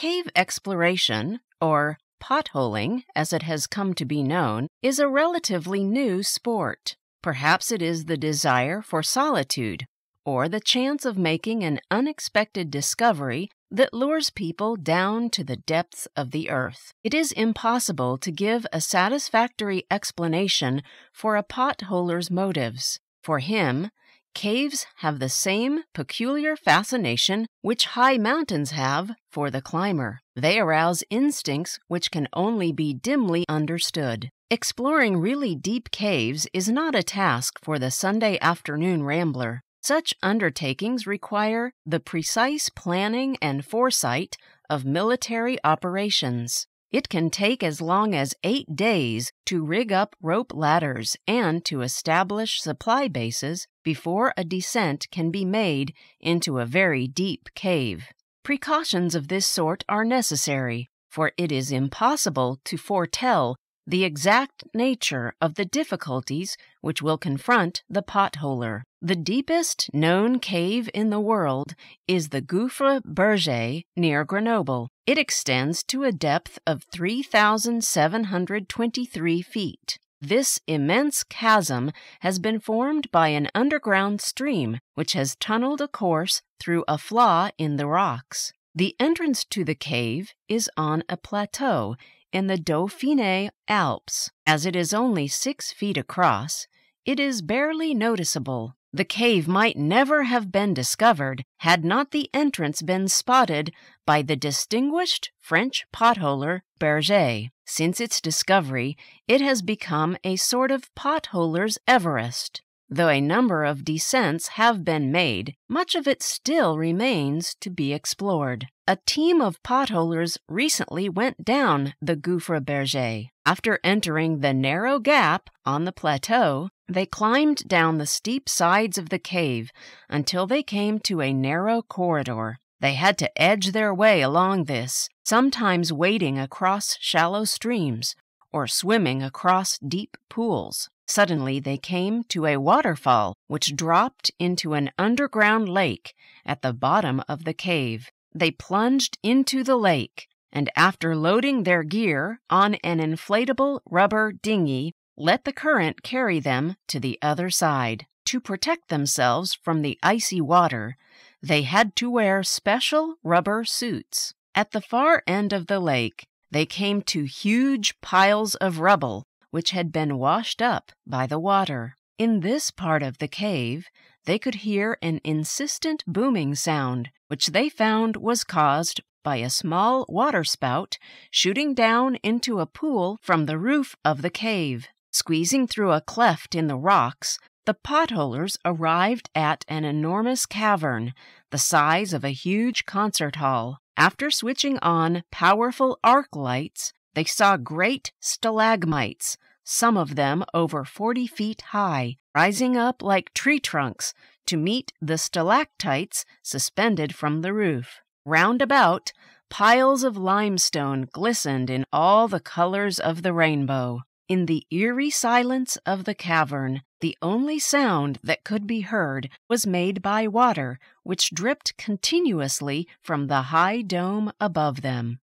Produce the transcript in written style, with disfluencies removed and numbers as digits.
Cave exploration, or potholing as it has come to be known, is a relatively new sport. Perhaps it is the desire for solitude or the chance of making an unexpected discovery that lures people down to the depths of the earth. It is impossible to give a satisfactory explanation for a potholer's motives. For him, caves have the same peculiar fascination which high mountains have for the climber. They arouse instincts which can only be dimly understood. Exploring really deep caves is not a task for the Sunday afternoon rambler. Such undertakings require the precise planning and foresight of military operations. It can take as long as 8 days to rig up rope ladders and to establish supply bases before a descent can be made into a very deep cave. Precautions of this sort are necessary, for it is impossible to foretell the exact nature of the difficulties which will confront the potholer. The deepest known cave in the world is the Gouffre Berger near Grenoble. It extends to a depth of 3,723 feet. This immense chasm has been formed by an underground stream which has tunneled a course through a flaw in the rocks. The entrance to the cave is on a plateau in the Dauphiné Alps. As it is only 6 feet across, it is barely noticeable. The cave might never have been discovered had not the entrance been spotted by the distinguished French potholer Berger. Since its discovery, it has become a sort of potholer's Everest. Though a number of descents have been made, much of it still remains to be explored. A team of potholers recently went down the Gouffre Berger. After entering the narrow gap on the plateau, they climbed down the steep sides of the cave until they came to a narrow corridor. They had to edge their way along this, sometimes wading across shallow streams or swimming across deep pools. Suddenly they came to a waterfall which dropped into an underground lake at the bottom of the cave. They plunged into the lake, and after loading their gear on an inflatable rubber dinghy, let the current carry them to the other side. To protect themselves from the icy water, they had to wear special rubber suits. At the far end of the lake, they came to huge piles of rubble which had been washed up by the water. In this part of the cave, they could hear an insistent booming sound, which they found was caused by a small waterspout shooting down into a pool from the roof of the cave. Squeezing through a cleft in the rocks, the potholers arrived at an enormous cavern, the size of a huge concert hall. After switching on powerful arc lights, they saw great stalagmites, some of them over 40 feet high, rising up like tree trunks to meet the stalactites suspended from the roof. Round about, piles of limestone glistened in all the colors of the rainbow. In the eerie silence of the cavern, the only sound that could be heard was made by water, which dripped continuously from the high dome above them.